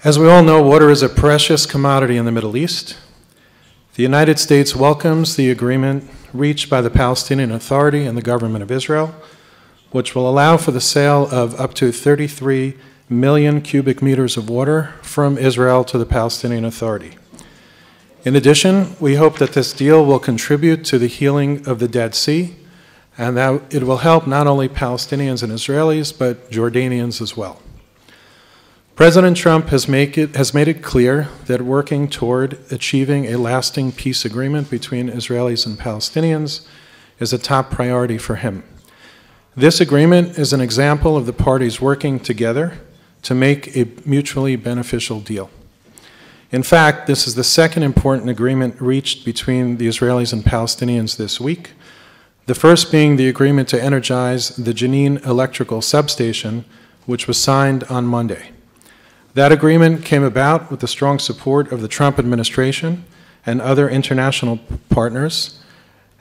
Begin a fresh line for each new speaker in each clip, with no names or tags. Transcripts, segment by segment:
As we all know, water is a precious commodity in the Middle East. The United States welcomes the agreement reached by the Palestinian Authority and the government of Israel, which will allow for the sale of up to 33 million cubic meters of water from Israel to the Palestinian Authority. In addition, we hope that this deal will contribute to the healing of the Dead Sea, and that it will help not only Palestinians and Israelis, but Jordanians as well. President Trump has made it clear that working toward achieving a lasting peace agreement between Israelis and Palestinians is a top priority for him. This agreement is an example of the parties working together to make a mutually beneficial deal. In fact, this is the second important agreement reached between the Israelis and Palestinians this week, the first being the agreement to energize the Jenin electrical substation, which was signed on Monday. That agreement came about with the strong support of the Trump administration and other international partners,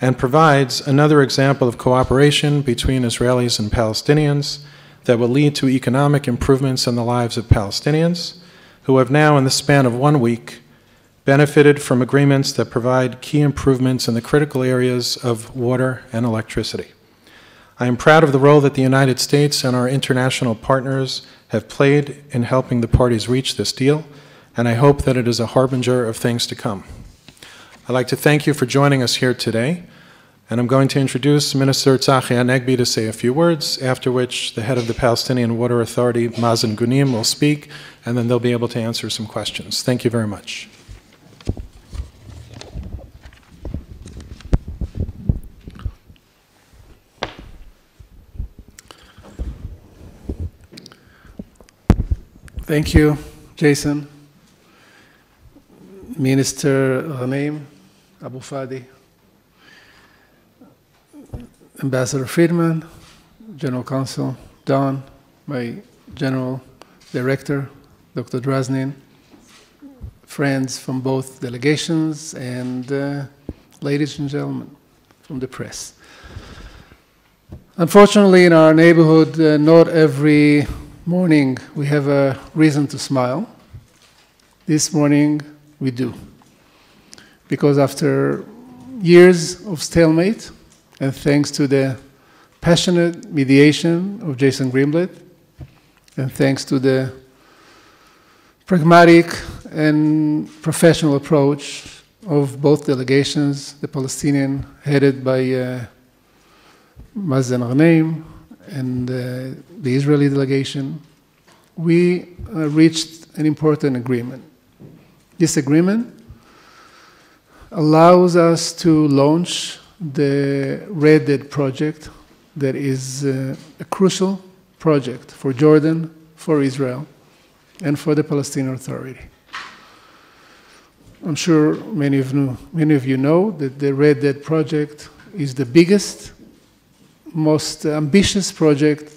and provides another example of cooperation between Israelis and Palestinians that will lead to economic improvements in the lives of Palestinians, who have now, in the span of 1 week, benefited from agreements that provide key improvements in the critical areas of water and electricity. I am proud of the role that the United States and our international partners have played in helping the parties reach this deal, and I hope that it is a harbinger of things to come. I'd like to thank you for joining us here today, and I'm going to introduce Minister Tzachi Hanegbi to say a few words, after which the head of the Palestinian Water Authority, Mazen Ghunim, will speak, and then they'll be able to answer some questions. Thank you very much.
Thank you, Jason. Minister Ghanem, Abu Fadi, Ambassador Friedman, General Counsel Don, my General Director, Dr. Draznin, friends from both delegations, and ladies and gentlemen from the press. Unfortunately, in our neighborhood, not every morning we have a reason to smile. This morning we do. Because after years of stalemate, and thanks to the passionate mediation of Jason Greenblatt, and thanks to the pragmatic and professional approach of both delegations, the Palestinian headed by Mazen Ghanem and the Israeli delegation, we reached an important agreement. This agreement allows us to launch the Red Dead project that is a crucial project for Jordan, for Israel, and for the Palestinian Authority. I'm sure many of you know that the Red Dead project is the biggest, most ambitious project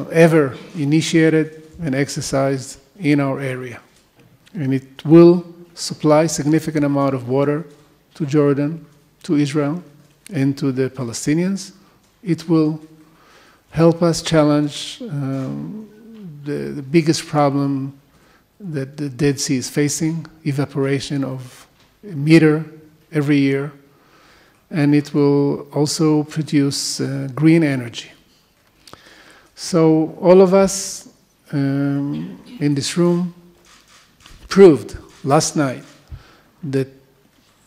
ever initiated and exercised in our area. And it will supply a significant amount of water to Jordan, to Israel, and to the Palestinians. It will help us challenge the biggest problem that the Dead Sea is facing, evaporation of a meter every year. And it will also produce green energy. So all of us in this room proved last night that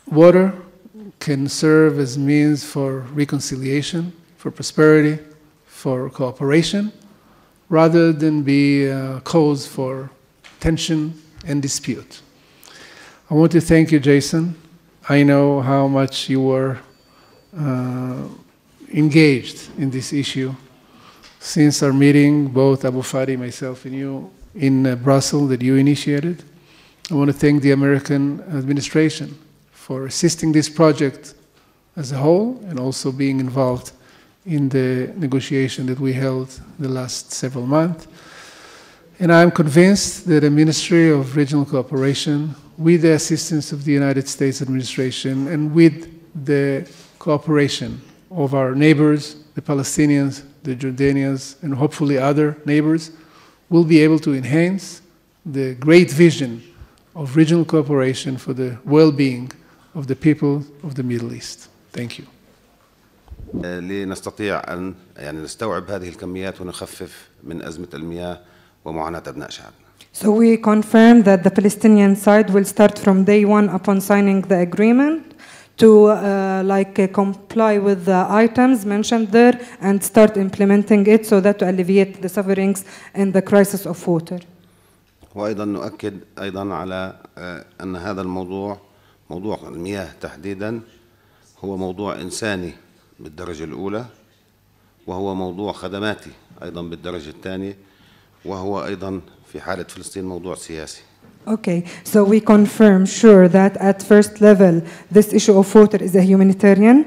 water can serve as means for reconciliation, for prosperity, for cooperation, rather than be a cause for tension and dispute. I want to thank you, Jason. I know how much you were engaged in this issue since our meeting, both Abu Fadi, myself, and you in Brussels that you initiated. I want to thank the American administration for assisting this project as a whole and also being involved in the negotiation that we held the last several months. And I'm convinced that the Ministry of Regional Cooperation, with the assistance of the United States administration and with the cooperation of our neighbors, the Palestinians, the Jordanians, and hopefully other neighbors, will be able to enhance the great vision of regional cooperation for the well-being of the people of the Middle East. Thank you.
لنستطيع أن نستوعب هذه الكميات ونخفف من أزمة المياه ومعاناة أبناء شعبنا.
So we confirm that the Palestinian side will start from day one upon signing the agreement to comply with the items mentioned there and start implementing it so that to alleviate the sufferings in the crisis of water.
وأيضا نؤكد أيضا على أن هذا الموضوع موضوع المياه تحديدا هو موضوع إنساني بالدرجة الأولى وهو موضوع خدماتي أيضا بالدرجة الثانية وهو أيضا في حالة فلسطين موضوع سياسي.
Okay, so we confirm sure that at first level this issue of water is a humanitarian,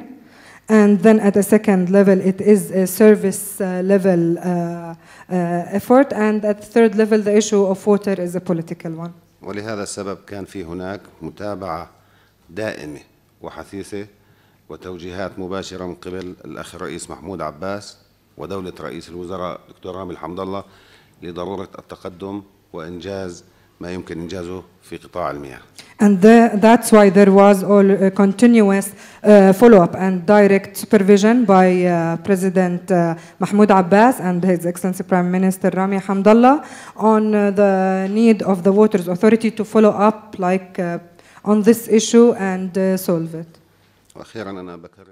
and then at a second level it is a service level effort, and at third level the issue of water is a political one.
ولهذا السبب كان في هناك متابعة دائمة وحثيثة وتوجيهات مباشرة من قبل الأخ الرئيس محمود عباس ودولة رئيس الوزراء دكتور رامي الحمد الله لضرورة التقدم وإنجاز ما يمكن إنجازه في قطاع المياه.
And that's why there was all continuous follow-up and direct supervision by President Mahmoud Abbas and His Excellency Prime Minister Rami Hamdallah on the need of the Waters Authority to follow up on this issue and solve it.
وأخيرا أنا بكرر